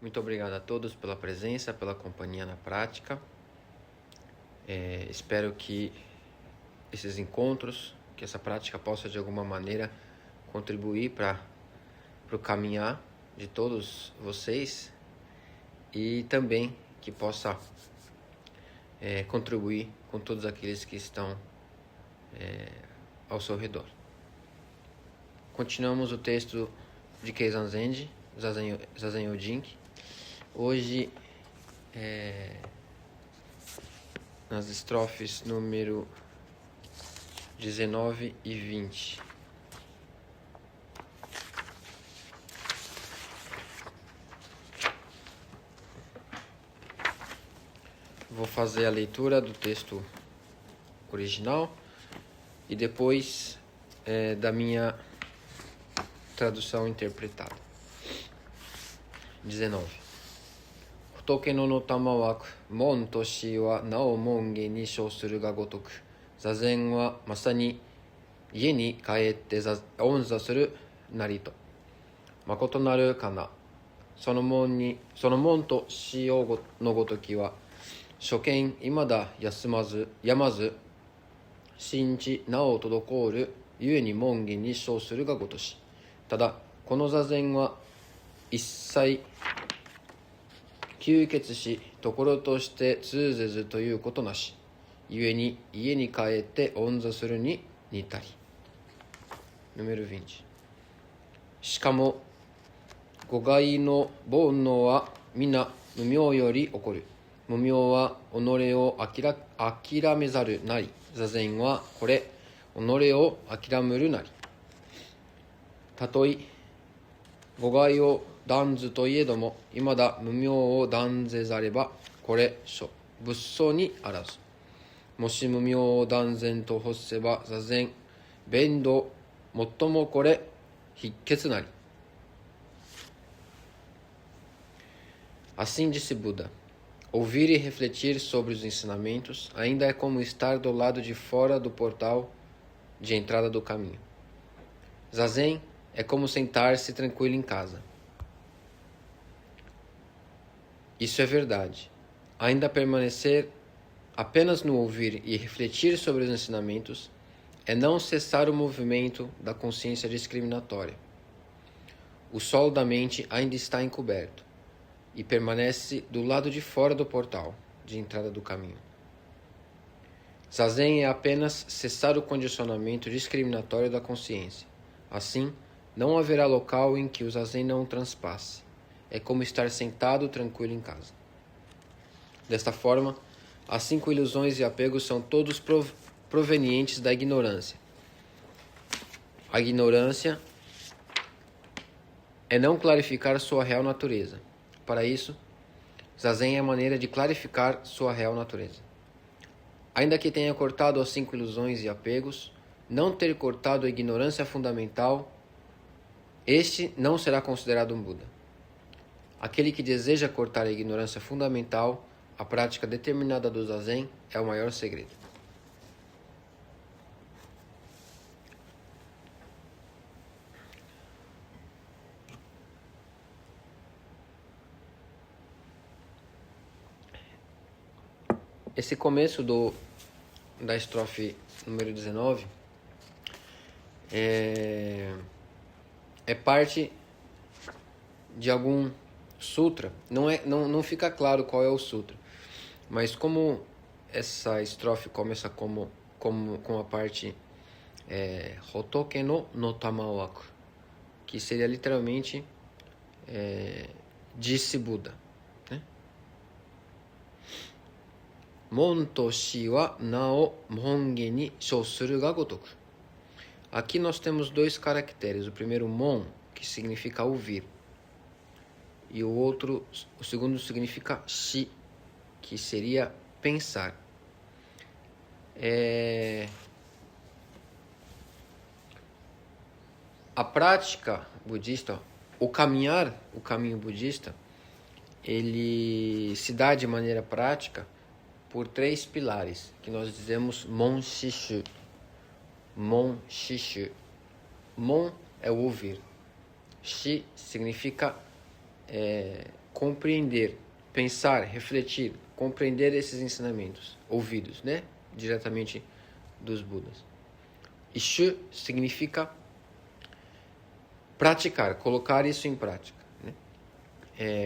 Muito obrigado a todos pela presença, pela companhia na prática. Espero que esses encontros, que essa prática possa de alguma maneira contribuir para o caminhar de todos vocês e também que possa contribuir com todos aqueles que estão ao seu redor. Continuamos o texto de Keizan Zenji, Zazen Yojinki. Hoje, nas estrofes número 19 e 20. Vou fazer a leitura do texto original e depois da minha tradução interpretada. 19. Hotoke no no tamawaku, mon toshi wa nao monge ni shousuru ga gotoku. Zazen wa masani ie ni kaete onza suru narito. Makoto naru kana. Sono mon to shio no gotoki wa, shoken imada yamazu, shinchi nao todokoru yue ni monge ni shousuru ga gotoshi. Tada, kono zazen wa issai吸血し、ところとして通ぜずということなし。ゆえに家に帰って恩座するに似たり。Número 20。しかも、誤解の煩悩は皆無明より起こる。無明は己を諦めざるなり。座禅はこれ、己を諦めるなり。たとえ、誤解を断ずといえども、いまだ無明を断ぜざれば、これ諸仏相にあらず。もし無明を断然と欲せば、座禅、弁道、もっともこれ、必決なり。Assim disse Buda, ouvir e refletir sobre os ensinamentos ainda é como estar do lado de fora do portal de entrada do caminho. Zazen é como sentar-se tranquilo em casa. Isso é verdade. Ainda permanecer apenas no ouvir e refletir sobre os ensinamentos é não cessar o movimento da consciência discriminatória. O sol da mente ainda está encoberto e permanece do lado de fora do portal de entrada do caminho. Zazen é apenas cessar o condicionamento discriminatório da consciência. Assim, não haverá local em que o zazen não transpasse. É como estar sentado tranquilo em casa. Desta forma, as 5 ilusões e apegos são todos provenientes da ignorância. A ignorância é não clarificar sua real natureza. Para isso, Zazen é a maneira de clarificar sua real natureza. Ainda que tenha cortado as 5 ilusões e apegos, não ter cortado a ignorância fundamental, este não será considerado um Buda. Aquele que deseja cortar a ignorância fundamental, a prática determinada do Zazen é o maior segredo. Esse começo da estrofe número 19 é parte de algum sutra. Não fica claro qual é o sutra, mas como essa estrofe começa com a parte Hotoke no tamawaku, que seria literalmente disse Buda, né? Mon toshi wa nao monge ni shousuru ga gotoku. Aqui nós temos 2 caracteres. O primeiro, mon, que significa ouvir. E o segundo significa shi, que seria pensar. A prática budista, o caminho budista, ele se dá de maneira prática por 3 pilares, que nós dizemos mon shishu. Mon shishu. Mon é o ouvir. Shi significa compreender, pensar, refletir, compreender esses ensinamentos ouvidos, né? Diretamente dos Budas. E shu significa praticar, colocar isso em prática, né?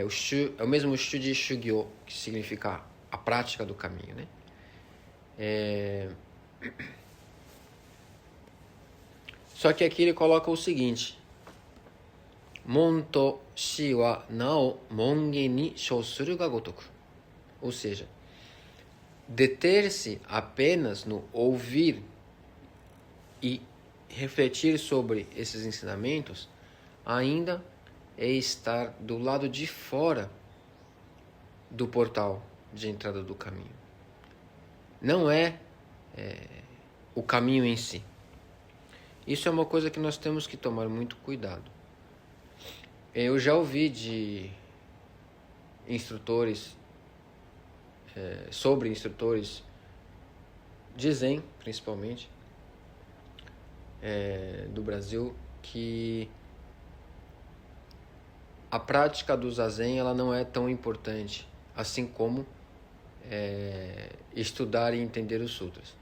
O shu é o mesmo shu de shugyo, que significa a prática do caminho, né? Só que aqui ele coloca o seguinte: Mon to shi wa nao mongen ni shousuru ga gotoku. Ou seja, deter-se apenas no ouvir e refletir sobre esses ensinamentos ainda é estar do lado de fora do portal de entrada do caminho. Não é o caminho em si. Isso é uma coisa que nós temos que tomar muito cuidado. Eu já ouvi de instrutores, sobre instrutores de Zen, principalmente, do Brasil, que a prática do Zazen ela não é tão importante, assim como estudar e entender os sutras.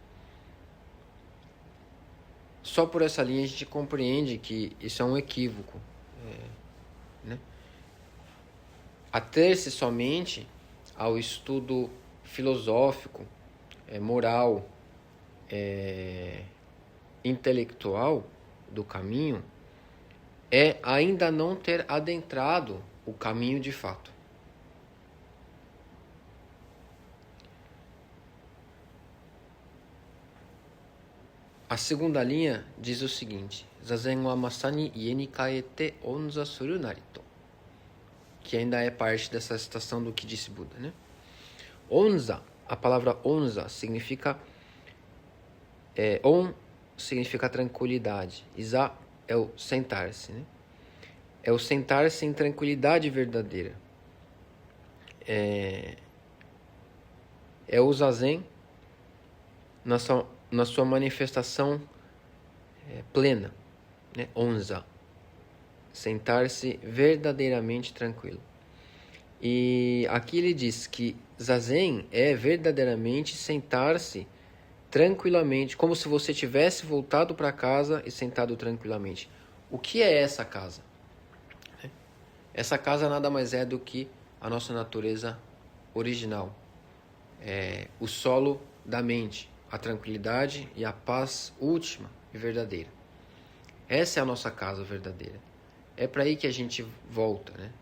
Só por essa linha a gente compreende que isso é um equívoco, né? Ater-se somente ao estudo filosófico, moral, intelectual do caminho é ainda não ter adentrado o caminho de fato. A segunda linha diz o seguinte: Zazen wa masani ie ni kaete onza suru narito. Que ainda é parte dessa citação do que disse Buda, né? Onza, a palavra onza significa on significa tranquilidade, isa é o sentar-se, né? É o sentar-se em tranquilidade verdadeira. É o zazen na sua manifestação plena, né? Onza, sentar-se verdadeiramente tranquilo. E aqui ele diz que zazen é verdadeiramente sentar-se tranquilamente, como se você tivesse voltado para casa e sentado tranquilamente. O que é essa casa? Essa casa nada mais é do que a nossa natureza original, o solo da mente, a tranquilidade e a paz última e verdadeira. Essa é a nossa casa verdadeira. É para aí que a gente volta, né?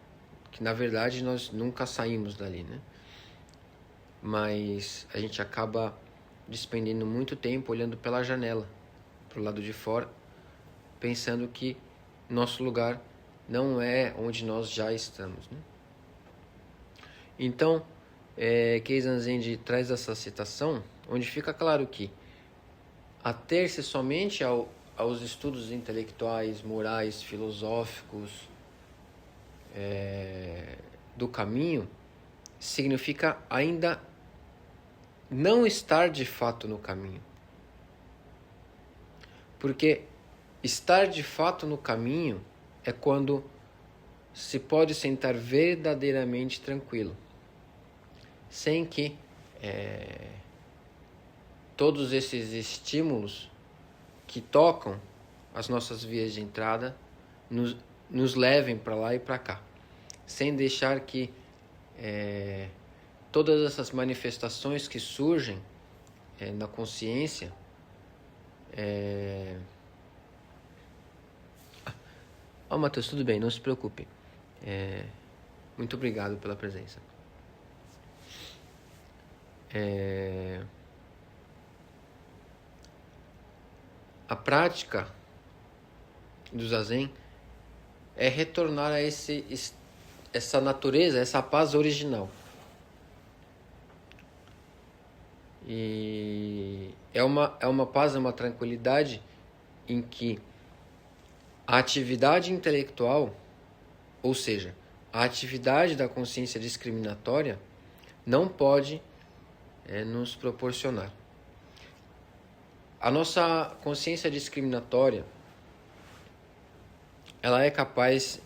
Que na verdade nós nunca saímos dali, né? Mas a gente acaba despendendo muito tempo olhando pela janela, para o lado de fora, pensando que nosso lugar não é onde nós já estamos, né? Então, Keizan Zenji traz essa citação, onde fica claro que ater-se somente aos estudos intelectuais, morais, filosóficos do caminho significa ainda não estar de fato no caminho. Porque estar de fato no caminho é quando se pode sentar verdadeiramente tranquilo, sem que todos esses estímulos que tocam as nossas vias de entrada nos levem para lá e para cá, sem deixar que todas essas manifestações que surgem na consciência Matheus, tudo bem, não se preocupe. Muito obrigado pela presença. A prática do Zazen é retornar a essa natureza, essa paz original. E é uma paz, é uma tranquilidade em que a atividade intelectual, ou seja, a atividade da consciência discriminatória, não pode nos proporcionar. A nossa consciência discriminatória, ela é capaz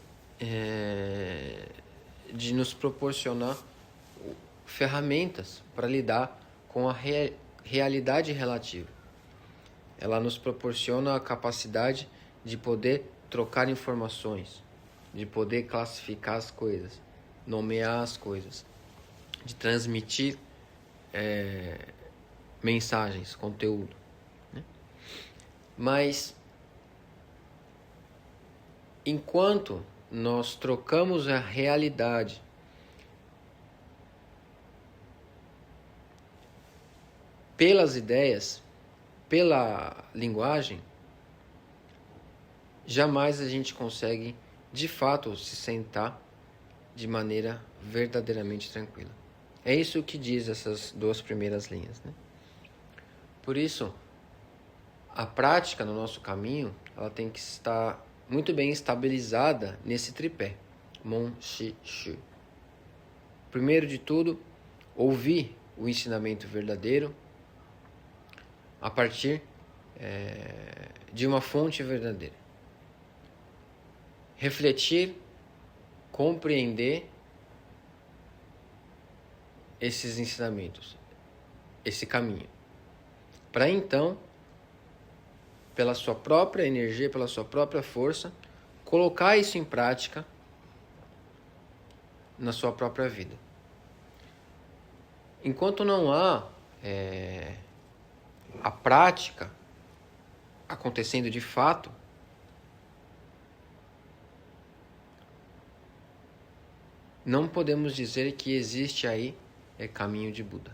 de nos proporcionar ferramentas para lidar com a realidade relativa. Ela nos proporciona a capacidade de poder trocar informações, de poder classificar as coisas, nomear as coisas, de transmitir mensagens, conteúdo, né? Mas enquanto nós trocamos a realidade pelas ideias, pela linguagem, jamais a gente consegue, de fato, se sentar de maneira verdadeiramente tranquila. É isso que diz essas duas primeiras linhas, né? Por isso, a prática no nosso caminho, ela tem que estar muito bem estabilizada nesse tripé, Mon, Shi, Shu. Primeiro de tudo, ouvir o ensinamento verdadeiro a partir de uma fonte verdadeira. Refletir, compreender esses ensinamentos, esse caminho, para então, pela sua própria energia, pela sua própria força, colocar isso em prática na sua própria vida. Enquanto não há a prática acontecendo de fato, não podemos dizer que existe aí caminho de Buda.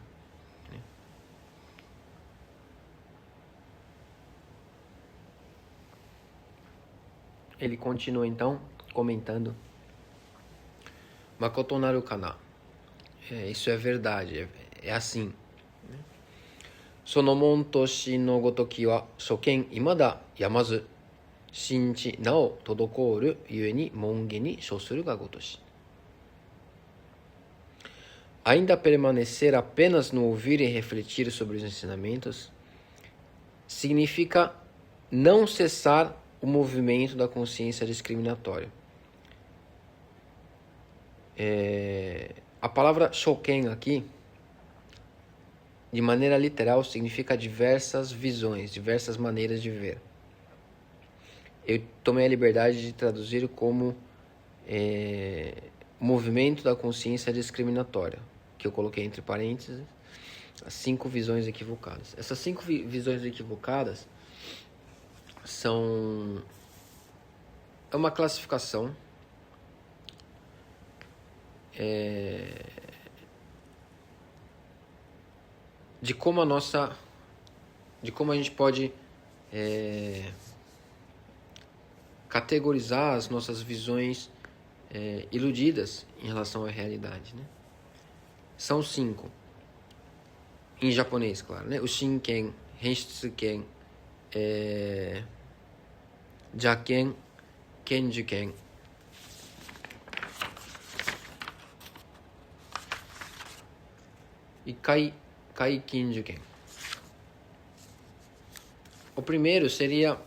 Ele continua então comentando: Makoto naru kana. Isso é verdade, é assim. Sonomon toshi no gotoki wa shoken imada yamazu shinchi nao todokoru yue ni monge ni shosuru ga gotoshi. Ainda permanecer apenas no ouvir e refletir sobre os ensinamentos significa não cessar o movimento da consciência discriminatória. A palavra shoken aqui, de maneira literal, significa diversas visões, diversas maneiras de ver. Eu tomei a liberdade de traduzir como movimento da consciência discriminatória, que eu coloquei entre parênteses, as 5 visões equivocadas. Essas 5 visões equivocadas é uma classificação de como a gente pode categorizar as nossas visões iludidas em relação à realidade, né? São 5 em japonês, claro, né? O Shinken, Henshitsuken, Jaken, Kenjuken, e Kaikinjuken. O primeiro seria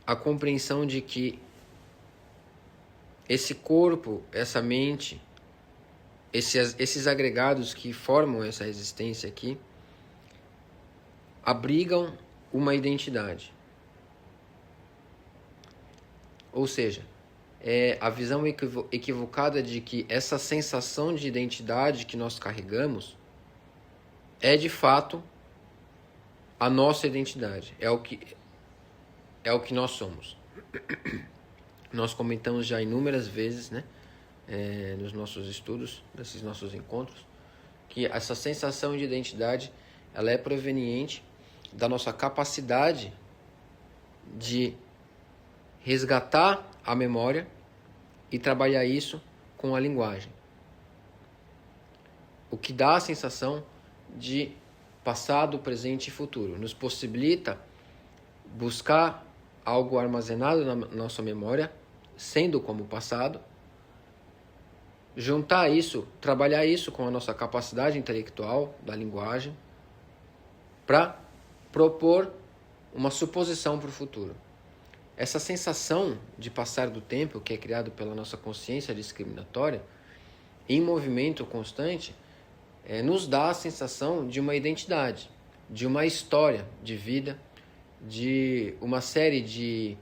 a compreensão de que esse corpo, essa mente, esses agregados que formam essa existência aqui, abrigam uma identidade. Ou seja, é a visão equivocada de que essa sensação de identidade que nós carregamos é de fato a nossa identidade, é o que nós somos. Nós comentamos já inúmeras vezes, né, nos nossos estudos, nesses nossos encontros, que essa sensação de identidade ela é proveniente da nossa capacidade de resgatar a memória e trabalhar isso com a linguagem. O que dá a sensação de passado, presente e futuro. Nos possibilita buscar algo armazenado na nossa memória, sendo como passado, juntar isso, trabalhar isso com a nossa capacidade intelectual da linguagem, para propor uma suposição para o futuro. essa sensação de passar do tempo, que é criado pela nossa consciência discriminatória, em movimento constante, nos dá a sensação de uma identidade, de uma história de vida, de uma série de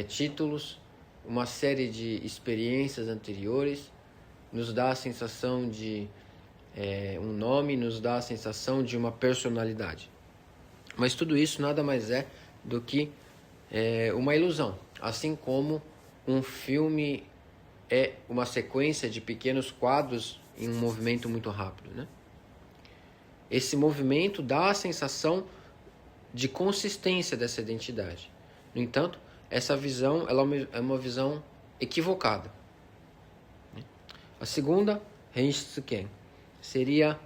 títulos, uma série de experiências anteriores, nos dá a sensação de um nome, nos dá a sensação de uma personalidade. Mas tudo isso nada mais é do que uma ilusão, assim como um filme é uma sequência de pequenos quadros em um movimento muito rápido, né? Esse movimento dá a sensação de consistência dessa identidade. No entanto, essa visão é uma visão equivocada. A segunda, Renshitsuken, seria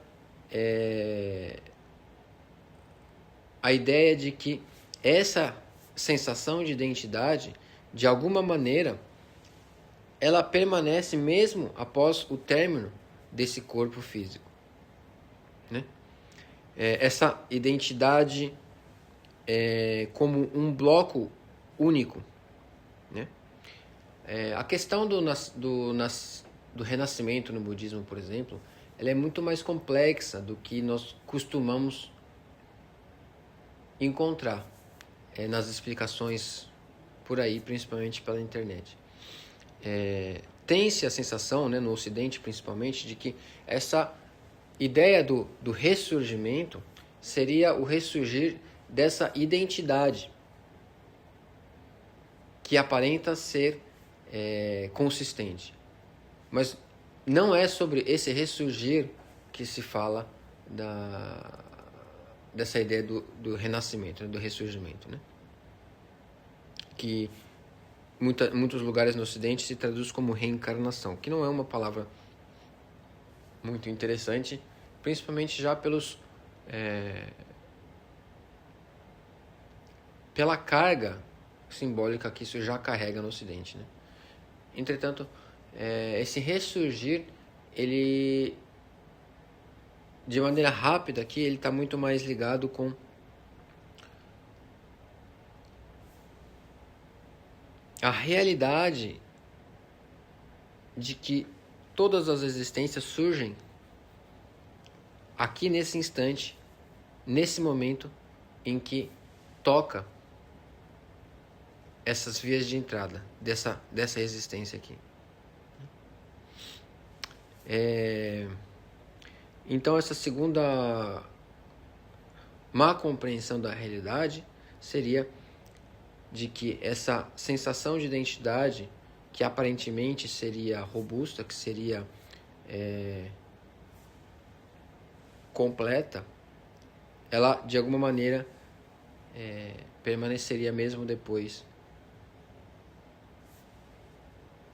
a ideia de que essa sensação de identidade, de alguma maneira, ela permanece mesmo após o término desse corpo físico, né? Essa identidade como um bloco único, né? A questão do renascimento no budismo, por exemplo, ela é muito mais complexa do que nós costumamos encontrar nas explicações por aí, principalmente pela internet. Tem-se a sensação, né, no Ocidente principalmente, de que essa ideia do ressurgimento seria o ressurgir dessa identidade que aparenta ser consistente. Mas não é sobre esse ressurgir que se fala dessa ideia do renascimento, né, do ressurgimento, né? Que muitos lugares no Ocidente se traduz como reencarnação, que não é uma palavra muito interessante, principalmente já pela carga simbólica que isso já carrega no Ocidente, né? Entretanto, esse ressurgir, ele, de maneira rápida aqui, ele está muito mais ligado com a realidade de que todas as existências surgem aqui nesse instante, nesse momento em que toca essas vias de entrada dessa existência aqui. Então essa segunda má compreensão da realidade seria de que essa sensação de identidade, que aparentemente seria robusta, que seria completa, ela de alguma maneira permaneceria mesmo depois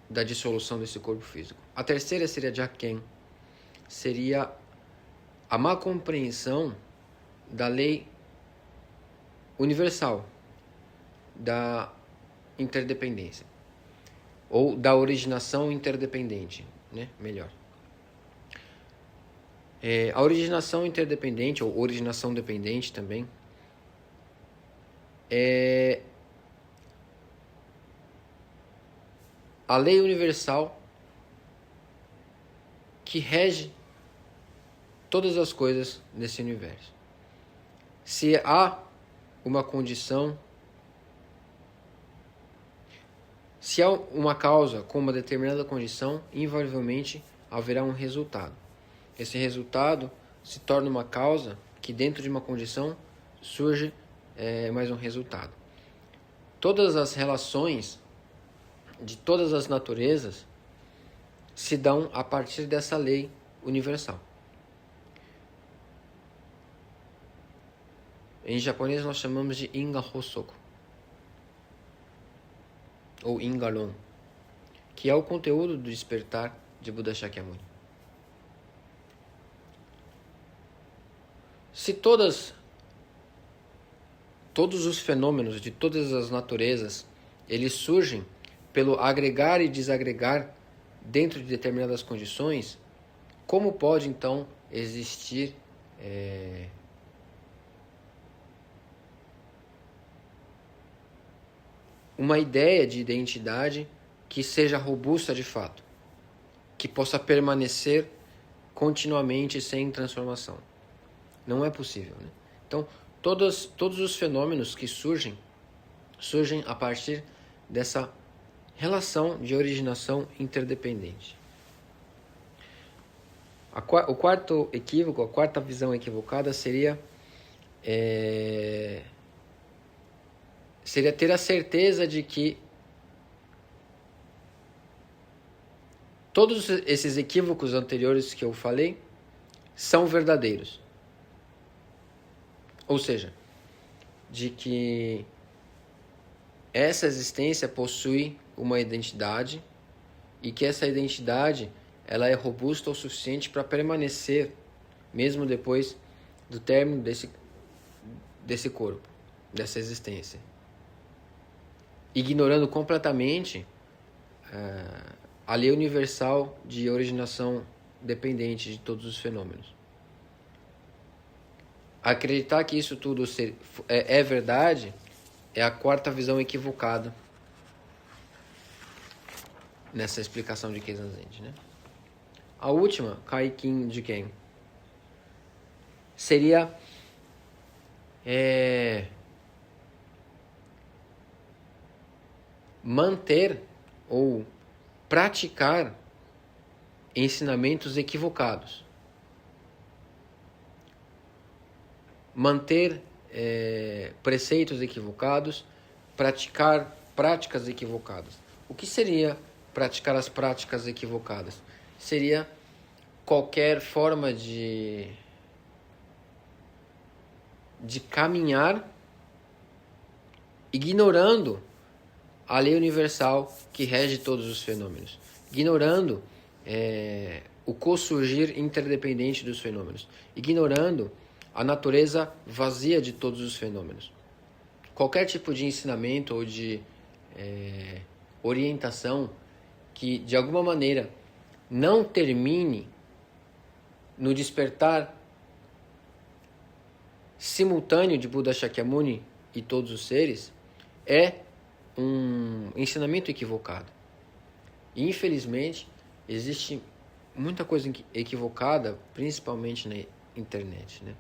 da dissolução desse corpo físico. A terceira seria Jaken, seria a má compreensão da lei universal da interdependência, ou da originação interdependente, né? Melhor. A originação interdependente, ou originação dependente também, é a lei universal que rege todas as coisas nesse universo. Se há uma condição, se há uma causa com uma determinada condição, invariavelmente haverá um resultado. Esse resultado se torna uma causa que dentro de uma condição surge mais um resultado. Todas as relações de todas as naturezas se dão a partir dessa lei universal. Em japonês nós chamamos de Inga Hosoku, ou Ingaron, que é o conteúdo do despertar de Buda Shakyamuni. Se todos os fenômenos de todas as naturezas, eles surgem pelo agregar e desagregar dentro de determinadas condições, como pode então existir uma ideia de identidade que seja robusta de fato, que possa permanecer continuamente sem transformação. Não é possível, né? Então, todos os fenômenos que surgem a partir dessa relação de originação interdependente. O quarto equívoco, a quarta visão equivocada seria ter a certeza de que todos esses equívocos anteriores que eu falei são verdadeiros. Ou seja, de que essa existência possui uma identidade e que essa identidade ela é robusta o suficiente para permanecer mesmo depois do término desse corpo, dessa existência. Ignorando completamente a lei universal de originação dependente de todos os fenômenos. Acreditar que isso tudo é verdade é a quarta visão equivocada nessa explicação de Keizan-zen, né? A última, Kaikin Jiken, seria manter ou praticar ensinamentos equivocados. Manter preceitos equivocados, praticar práticas equivocadas. O que seria praticar as práticas equivocadas? Seria qualquer forma de caminhar ignorando a lei universal que rege todos os fenômenos, ignorando o co-surgir interdependente dos fenômenos, ignorando a natureza vazia de todos os fenômenos. Qualquer tipo de ensinamento ou de orientação que, de alguma maneira, não termine no despertar simultâneo de Buda Shakyamuni e todos os seres, é um ensinamento equivocado. E, infelizmente, existe muita coisa equivocada, principalmente na internet, né?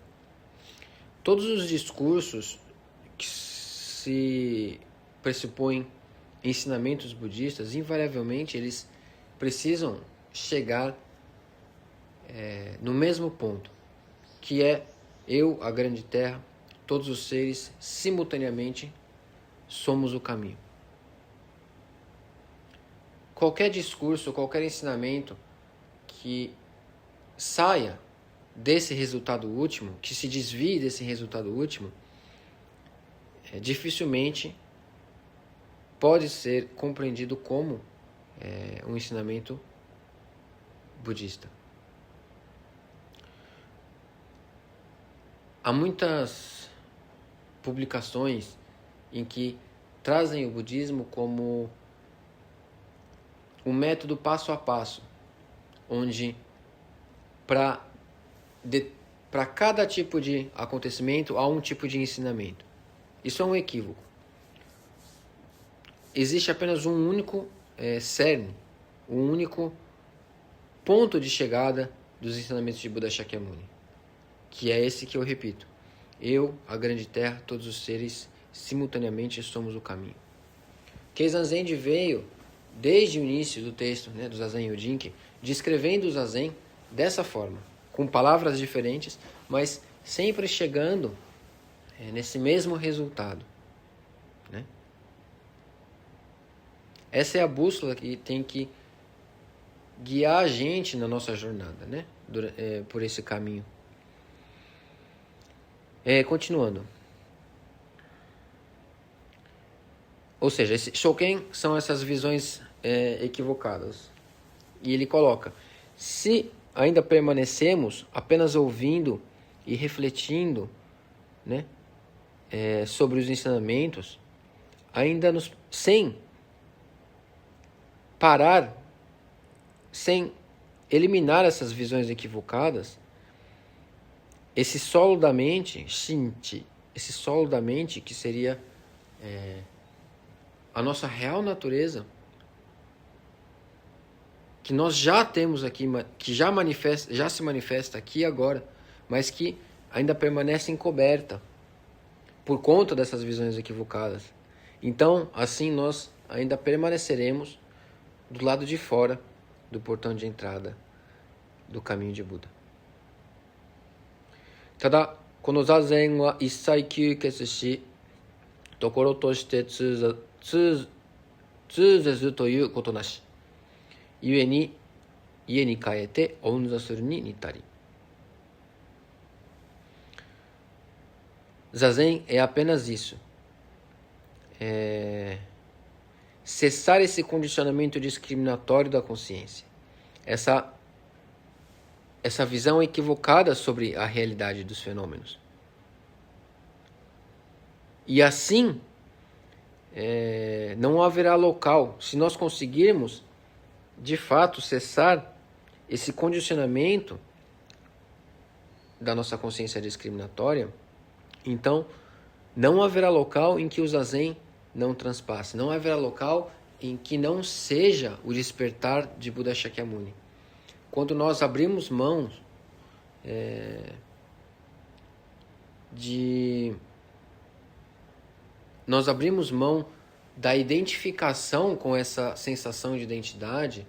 Todos os discursos que se pressupõem ensinamentos budistas, invariavelmente, eles precisam chegar no mesmo ponto, que é eu, a grande terra, todos os seres, simultaneamente, somos o caminho. Qualquer discurso, qualquer ensinamento que saia desse resultado último, que se desvie desse resultado último, dificilmente pode ser compreendido como um ensinamento budista. Há muitas publicações em que trazem o budismo como um método passo a passo, onde para cada tipo de acontecimento há um tipo de ensinamento. Isso é um equívoco. Existe apenas um único cerne, um único ponto de chegada dos ensinamentos de Buda Shakyamuni, que é esse que eu repito. Eu, a grande terra, todos os seres, simultaneamente somos o caminho. Keizan-zen veio, desde o início do texto, né, do Zazen Yojinki, descrevendo o Zazen dessa forma, com palavras diferentes, mas sempre chegando nesse mesmo resultado, né? Essa é a bússola que tem que guiar a gente na nossa jornada, né? Por esse caminho. Continuando. Ou seja, esse Shoken são essas visões equivocadas. E ele coloca: se ainda permanecemos apenas ouvindo e refletindo, né, sobre os ensinamentos, ainda sem parar, sem eliminar essas visões equivocadas, esse solo da mente, Shinti, esse solo da mente que seria a nossa real natureza, que nós já temos aqui, que já se manifesta aqui e agora, mas que ainda permanece encoberta por conta dessas visões equivocadas. Então, assim nós ainda permaneceremos do lado de fora do portão de entrada do caminho de Buda. Tada, kono zazen wa issai kyūketsu shi, tokoro to shite tsuzezu toいうことなし。ゆえに家に帰ってonza suru ni nitari. Zazen é apenas isso. Cessar esse condicionamento discriminatório da consciência. Essa visão equivocada sobre a realidade dos fenômenos. E assim, não haverá local. Se nós conseguirmos, de fato, cessar esse condicionamento da nossa consciência discriminatória, então não haverá local em que o zazen não transpasse. Não haverá local em que não seja o despertar de Buda Shakyamuni. Quando nós abrimos mão nós abrimos mão da identificação com essa sensação de identidade,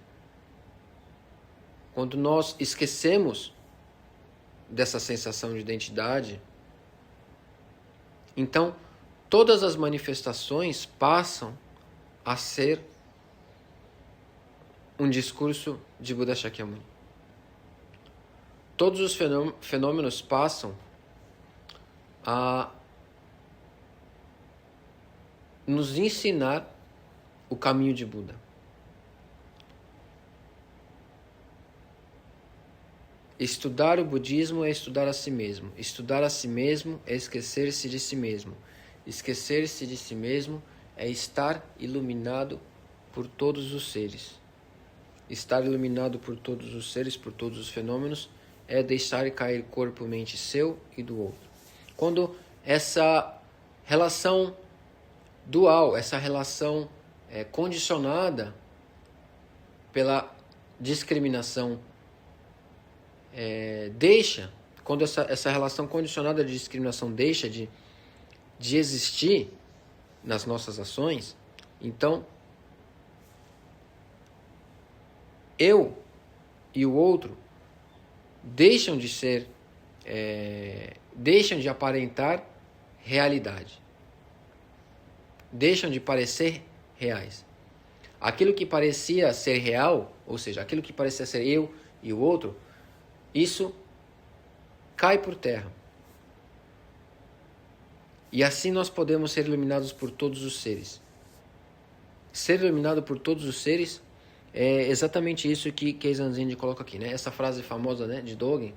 quando nós esquecemos dessa sensação de identidade, então todas as manifestações passam a ser um discurso de Buda Shakyamuni. Todos os fenômenos passam a nos ensinar o caminho de Buda. Estudar o budismo é estudar a si mesmo. Estudar a si mesmo é esquecer-se de si mesmo. Esquecer-se de si mesmo é estar iluminado por todos os seres. Estar iluminado por todos os seres, por todos os fenômenos, é deixar cair corpo e mente seu e do outro. Quando essa relação dual, essa relação condicionada pela discriminação quando essa relação condicionada de discriminação deixa de existir nas nossas ações, então eu e o outro deixam de aparentar realidade, deixam de parecer reais. Aquilo que parecia ser real, ou seja, aquilo que parecia ser eu e o outro, isso cai por terra. E assim nós podemos ser iluminados por todos os seres. Ser iluminado por todos os seres é exatamente isso que Keizan Zenji coloca aqui, né? Essa frase famosa, né, de Dogen,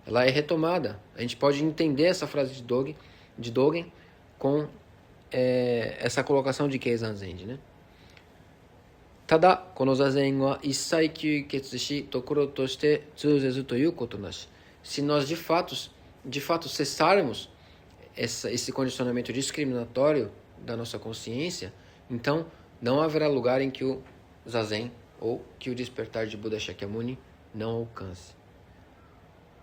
ela é retomada. A gente pode entender essa frase de Dogen com essa colocação de Keizan Zenji, né? Tada, kono zazen wa issai kyūketsu shi tokoro to shite tsuzezu toいうことなし. Se nós de fato cessarmos esse condicionamento discriminatório da nossa consciência, então não haverá lugar em que o zazen ou que o despertar de Buda Shakyamuni não alcance.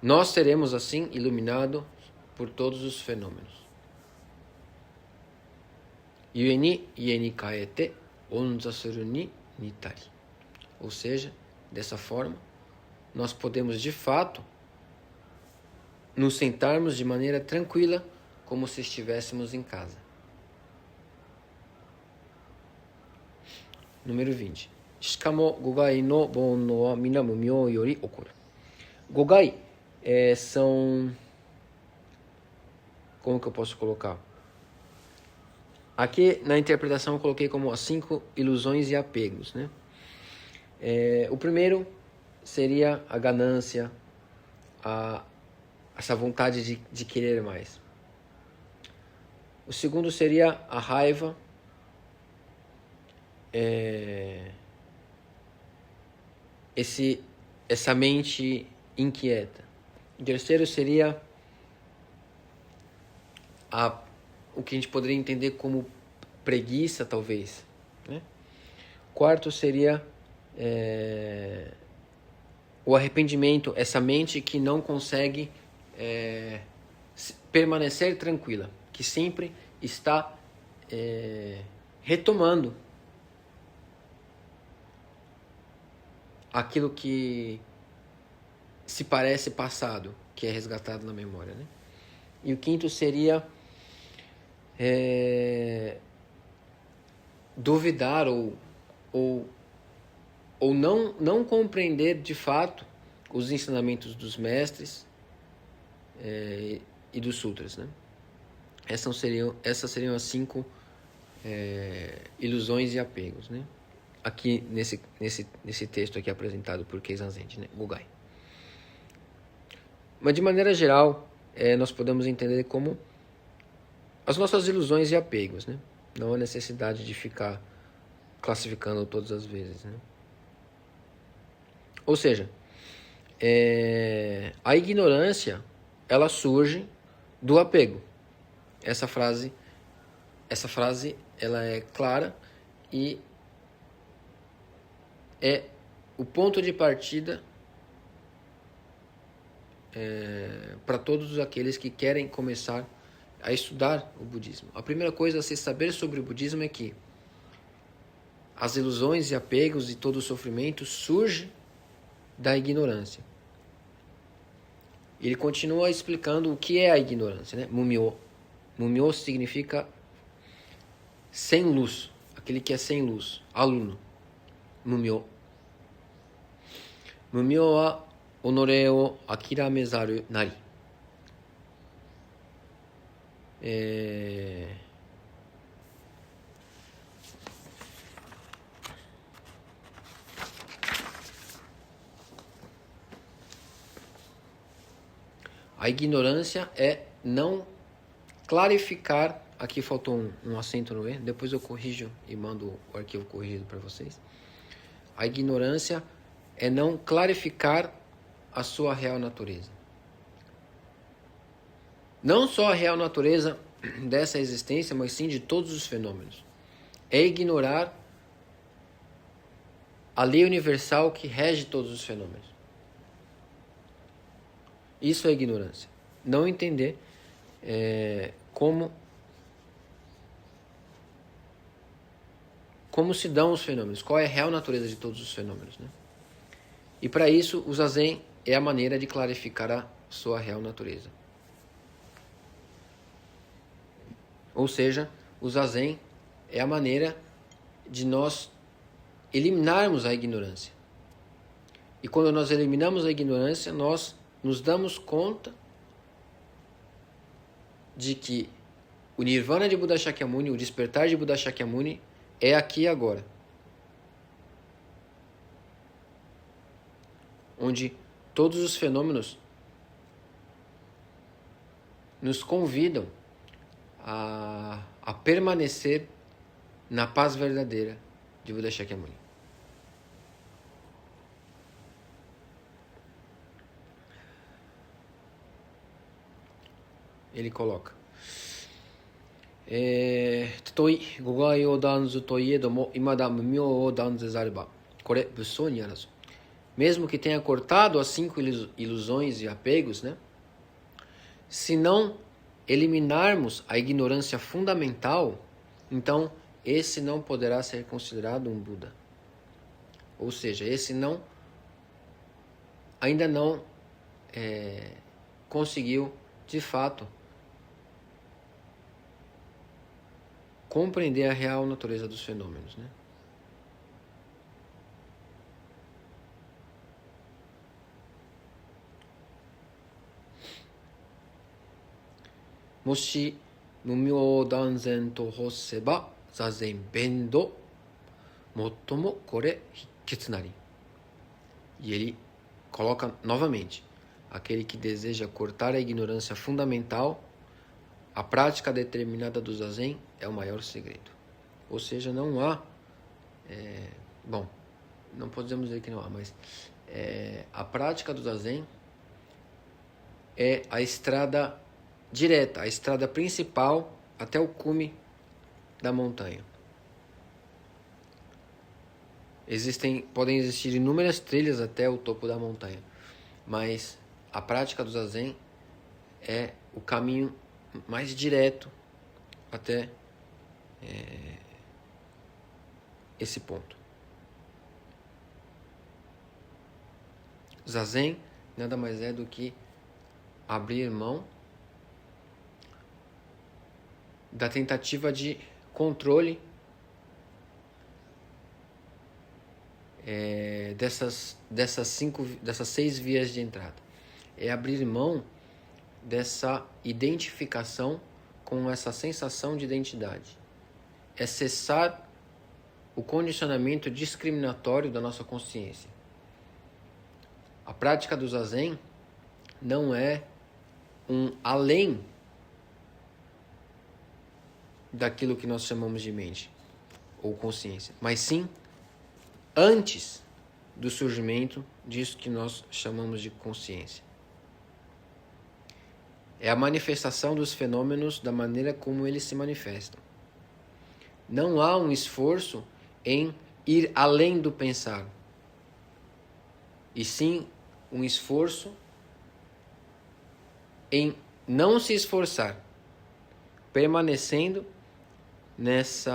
Nós seremos assim iluminados por todos os fenômenos. Yue ni ie ni kaete onza suru ni nitari. Ou seja, dessa forma, nós podemos de fato nos sentarmos de maneira tranquila, como se estivéssemos em casa. Número 20. Shikamo gogai no bonno wa mina mumyo yori okoru. Gogai são... Como que eu posso colocar? Aqui na interpretação eu coloquei como as 5 ilusões e apegos, né? O primeiro seria a ganância, essa vontade de querer mais. O segundo seria a raiva, essa mente inquieta. O terceiro seria o que a gente poderia entender como preguiça, talvez, né? Quarto seria o arrependimento, essa mente que não consegue permanecer tranquila, que sempre está retomando aquilo que se parece passado, que é resgatado na memória, né? E o quinto seria duvidar ou não compreender de fato os ensinamentos dos mestres e dos sutras, né? Essas seriam as 5 ilusões e apegos, né? Aqui nesse texto aqui apresentado por Keizan Zenji, né? Gogai. Mas de maneira geral, nós podemos entender como as nossas ilusões e apegos, né? Não há necessidade de ficar classificando todas as vezes, né? Ou seja, a ignorância, ela surge do apego. Essa frase ela é clara e é o ponto de partida para todos aqueles que querem começar a estudar o budismo. A primeira coisa a se saber sobre o budismo é que as ilusões e apegos e todo o sofrimento surge da ignorância. Ele continua explicando o que é a ignorância, né? Mumyo. Mumyo significa sem luz, aquele que é sem luz, aluno. Mumyo. Mumyo wa onore o akiramezaru nari. A ignorância é não clarificar. Aqui faltou um acento no E, depois eu corrijo e mando o arquivo corrigido para vocês. A ignorância é não clarificar a sua real natureza. Não só a real natureza dessa existência, mas sim de todos os fenômenos. É ignorar a lei universal que rege todos os fenômenos. Isso é ignorância. Não entender como se dão os fenômenos, qual é a real natureza de todos os fenômenos, né? E para isso, o Zazen é a maneira de clarificar a sua real natureza. Ou seja, o Zazen é a maneira de nós eliminarmos a ignorância. E quando nós eliminamos a ignorância, nós nos damos conta de que o Nirvana de Buda Shakyamuni, o despertar de Buda Shakyamuni, é aqui e agora. Onde todos os fenômenos nos convidam a permanecer na paz verdadeira de Buda Shakyamuni. Ele coloca: Totoi gogai o danzu toiedomo imada mumyo o danzu zareba. Kore bussou ni arazu. Mesmo que tenha cortado as 5 ilusões e apegos, né? Se não eliminarmos a ignorância fundamental, então esse não poderá ser considerado um Buda. Ou seja, esse ainda não conseguiu, de fato, compreender a real natureza dos fenômenos, né? Moshi mumyo danzen to hosseba zazen bendo mottomo kore hikketsunari. E ele coloca novamente: aquele que deseja cortar a ignorância fundamental, a prática determinada do Zazen é o maior segredo. Ou seja, não há... bom, não podemos dizer que não há, mas a prática do Zazen é a estrada direta, a estrada principal até o cume da montanha. Podem existir inúmeras trilhas até o topo da montanha, mas a prática do Zazen é o caminho mais direto até esse ponto. Zazen nada mais é do que abrir mão da tentativa de controle dessas 6 vias de entrada. É abrir mão dessa identificação com essa sensação de identidade. É cessar o condicionamento discriminatório da nossa consciência. A prática do Zazen não é um além daquilo que nós chamamos de mente ou consciência, mas sim antes do surgimento disso que nós chamamos de consciência. É a manifestação dos fenômenos da maneira como eles se manifestam. Não há um esforço em ir além do pensar, e sim um esforço em não se esforçar, permanecendo nesse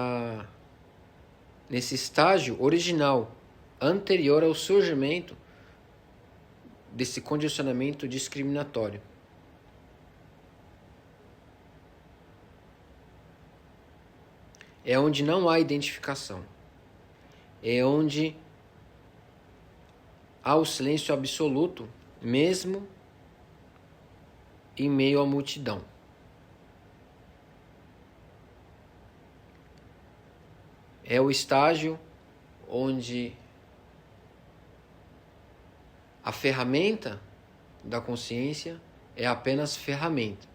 estágio original, anterior ao surgimento desse condicionamento discriminatório. É onde não há identificação. É onde há o silêncio absoluto, mesmo em meio à multidão. É o estágio onde a ferramenta da consciência é apenas ferramenta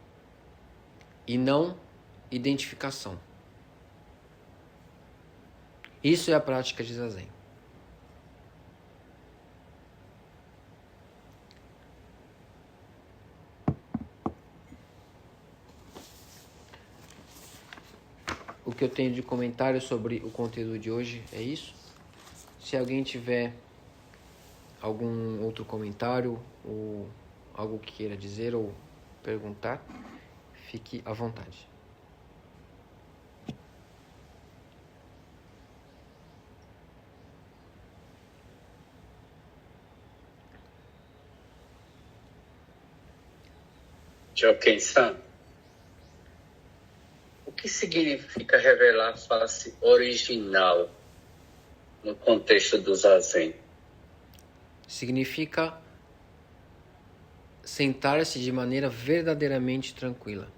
e não identificação. Isso é a prática de Zazen. O que eu tenho de comentário sobre o conteúdo de hoje é isso. Se alguém tiver algum outro comentário ou algo que queira dizer ou perguntar, fique à vontade. Joken-san, o que significa revelar a face original no contexto do Zazen? Significa sentar-se de maneira verdadeiramente tranquila.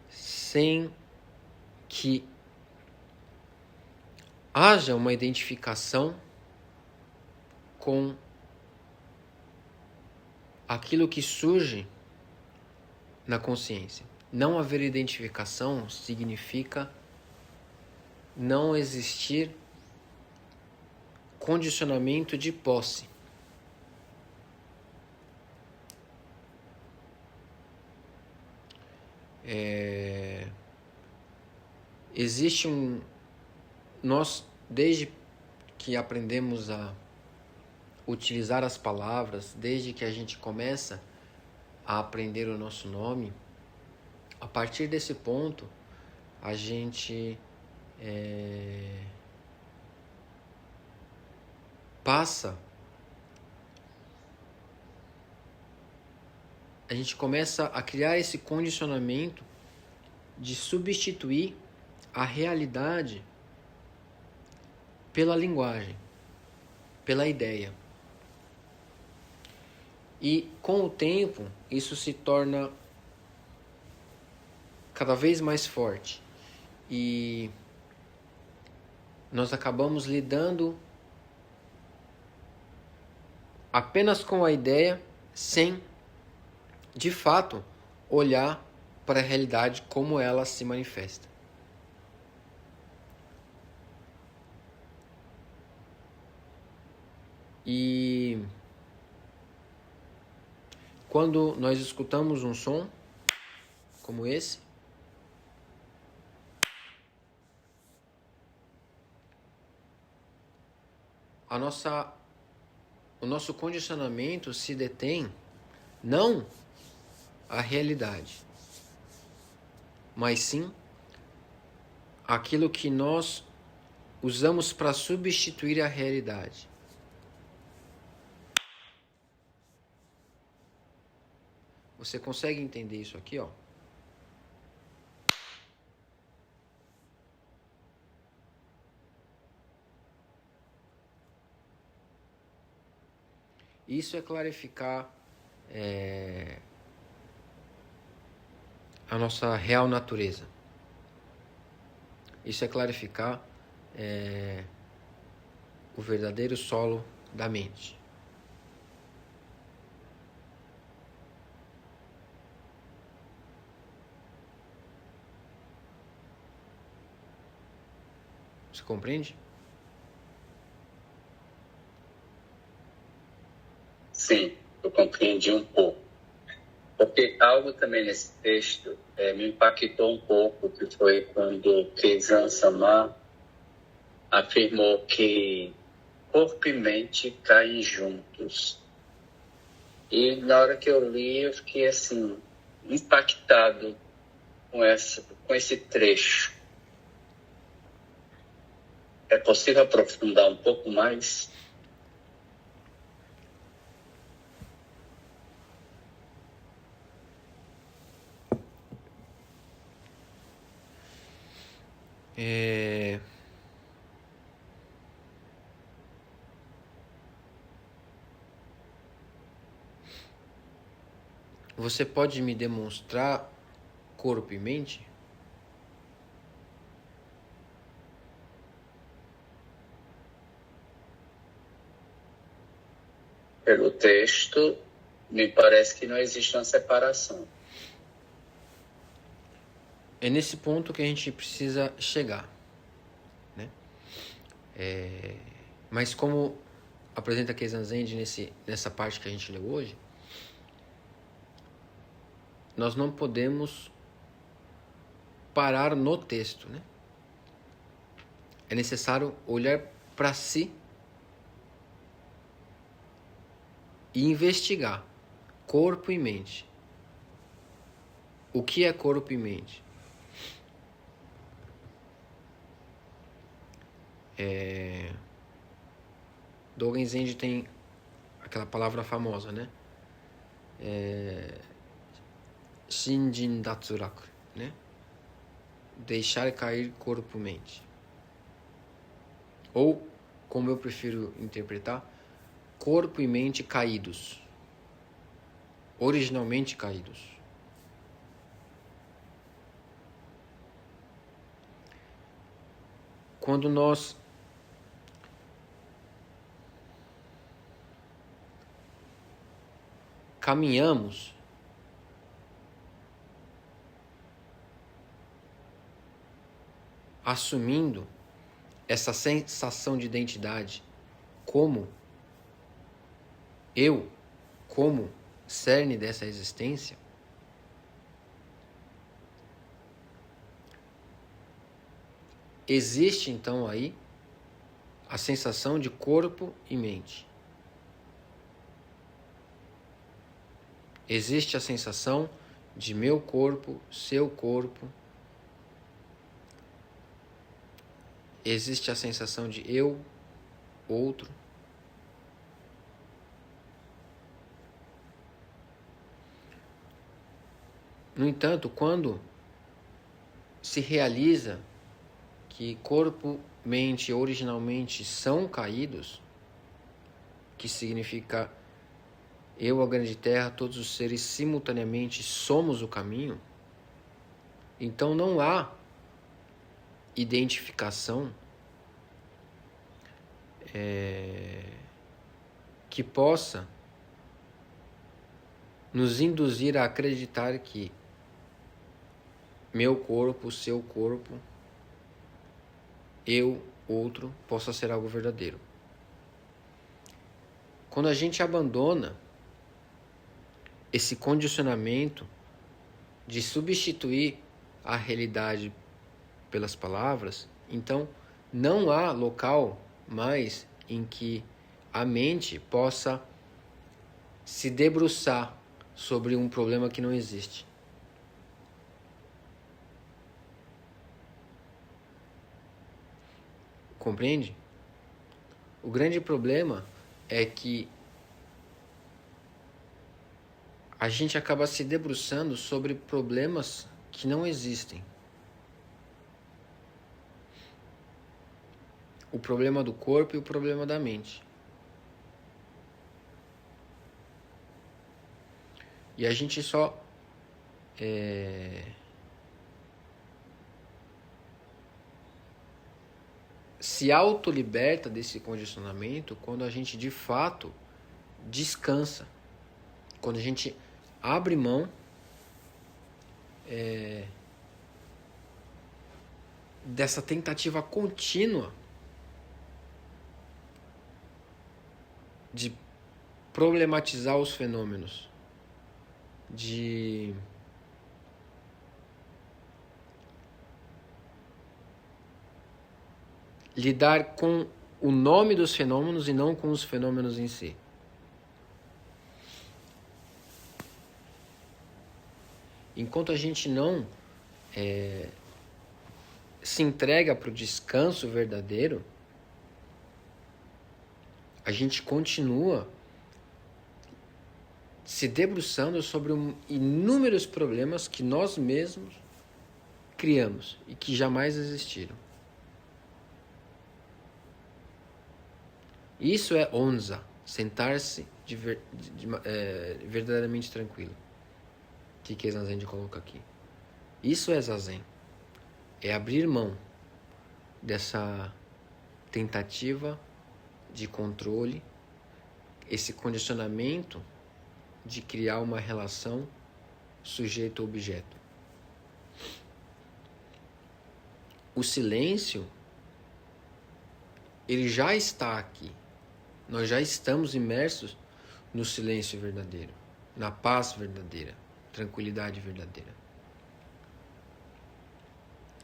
Sem que haja uma identificação com aquilo que surge na consciência. Não haver identificação significa não existir condicionamento de posse. Existe nós, desde que aprendemos a utilizar as palavras, desde que a gente começa a aprender o nosso nome, a partir desse ponto, a gente começa a criar esse condicionamento de substituir a realidade pela linguagem, pela ideia. E com o tempo, isso se torna cada vez mais forte. E nós acabamos lidando apenas com a ideia, sem, de fato, olhar para a realidade como ela se manifesta. E quando nós escutamos um som como esse, o nosso condicionamento se detém não à realidade, mas sim aquilo que nós usamos para substituir a realidade. Você consegue entender isso aqui, ó? Isso é clarificar a nossa real natureza. Isso é clarificar o verdadeiro solo da mente. Você compreende? Sim, eu compreendi um pouco. Porque algo também nesse texto me impactou um pouco, que foi quando Keizan Sama afirmou que corpo e mente caem juntos. E na hora que eu li, eu fiquei assim, impactado com esse trecho. É possível aprofundar um pouco mais? Você pode me demonstrar corpo e mente? Pelo texto, me parece que não existe uma separação. É nesse ponto que a gente precisa chegar, né? Mas como apresenta Keizan Zenji nessa parte que a gente leu hoje, nós não podemos parar no texto, né? É necessário olhar para si e investigar corpo e mente. O que é corpo e mente? Dogen Zenji tem aquela palavra famosa, né? Shinjin Datsuraku, né? Deixar cair corpo-mente. Ou, como eu prefiro interpretar, corpo e mente caídos. Originalmente caídos. Quando nós caminhamos assumindo essa sensação de identidade como eu, como cerne dessa existência, existe então aí a sensação de corpo e mente. Existe a sensação de meu corpo, seu corpo. Existe a sensação de eu, outro. No entanto, quando se realiza que corpo, mente originalmente são caídos, que significa eu, a grande terra, todos os seres simultaneamente somos o caminho, então não há identificação que possa nos induzir a acreditar que meu corpo, seu corpo, eu, outro, possa ser algo verdadeiro. Quando a gente abandona esse condicionamento de substituir a realidade pelas palavras, então não há local mais em que a mente possa se debruçar sobre um problema que não existe. Compreende? O grande problema é que a gente acaba se debruçando sobre problemas que não existem. O problema do corpo e o problema da mente. E a gente só se autoliberta desse condicionamento quando a gente de fato descansa. Quando a gente abre mão dessa tentativa contínua de problematizar os fenômenos, de lidar com o nome dos fenômenos e não com os fenômenos em si. Enquanto a gente não se entrega para o descanso verdadeiro, a gente continua se debruçando sobre inúmeros problemas que nós mesmos criamos e que jamais existiram. Isso é onza, sentar-se verdadeiramente tranquilo. Que Zazen coloca aqui. Isso é Zazen. É abrir mão dessa tentativa de controle, esse condicionamento de criar uma relação sujeito-objeto. O silêncio, ele já está aqui. Nós já estamos imersos no silêncio verdadeiro, na paz verdadeira, tranquilidade verdadeira.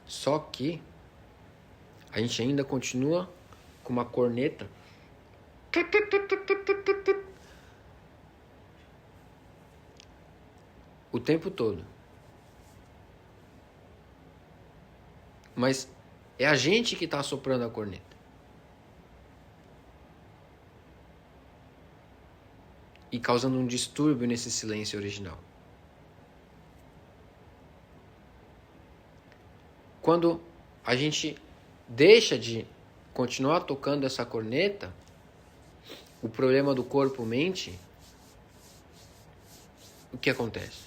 Só que a gente ainda continua com uma corneta o tempo todo. Mas é a gente que está soprando a corneta. E causando um distúrbio nesse silêncio original. Quando a gente deixa de continuar tocando essa corneta, o problema do corpo-mente, o que acontece?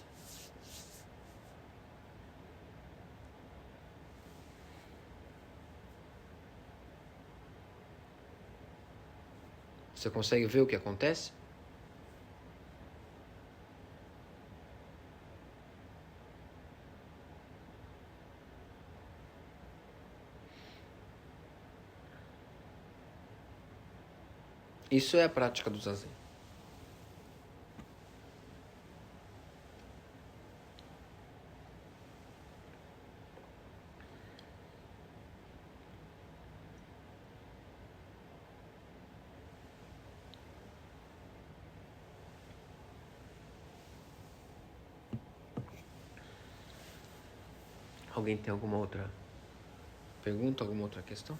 Você consegue ver o que acontece? Isso é a prática do Zazen. Alguém tem alguma outra pergunta, alguma outra questão?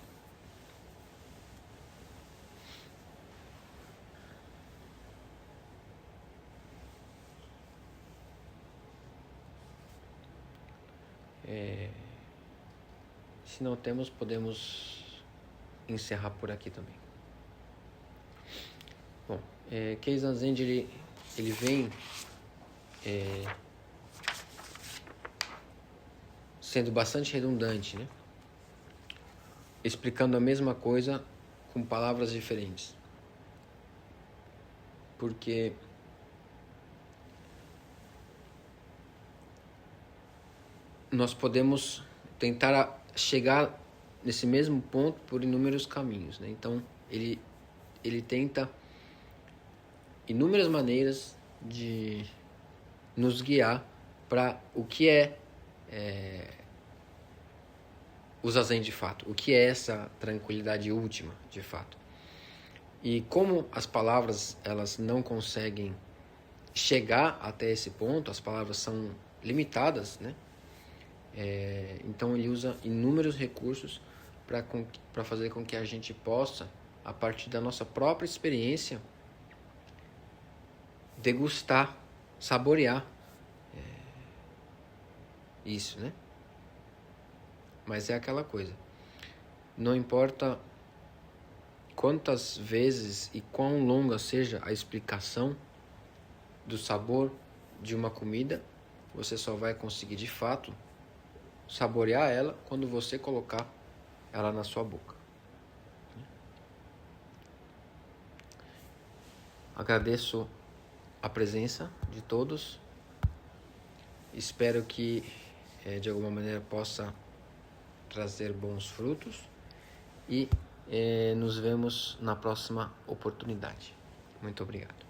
Se não temos, podemos encerrar por aqui também. Bom, Keizan Zenji, ele vem sendo bastante redundante, né? Explicando a mesma coisa com palavras diferentes. Porque nós podemos tentar chegar nesse mesmo ponto por inúmeros caminhos, né? Então, ele tenta inúmeras maneiras de nos guiar para o que é o Zazen de fato, o que é essa tranquilidade última de fato. E como as palavras elas não conseguem chegar até esse ponto, as palavras são limitadas, né? Então ele usa inúmeros recursos para fazer com que a gente possa, a partir da nossa própria experiência, degustar, saborear isso, né? Mas é aquela coisa, não importa quantas vezes e quão longa seja a explicação do sabor de uma comida, você só vai conseguir de fato saborear ela quando você colocar ela na sua boca. Agradeço a presença de todos. Espero que de alguma maneira possa trazer bons frutos e nos vemos na próxima oportunidade. Muito obrigado.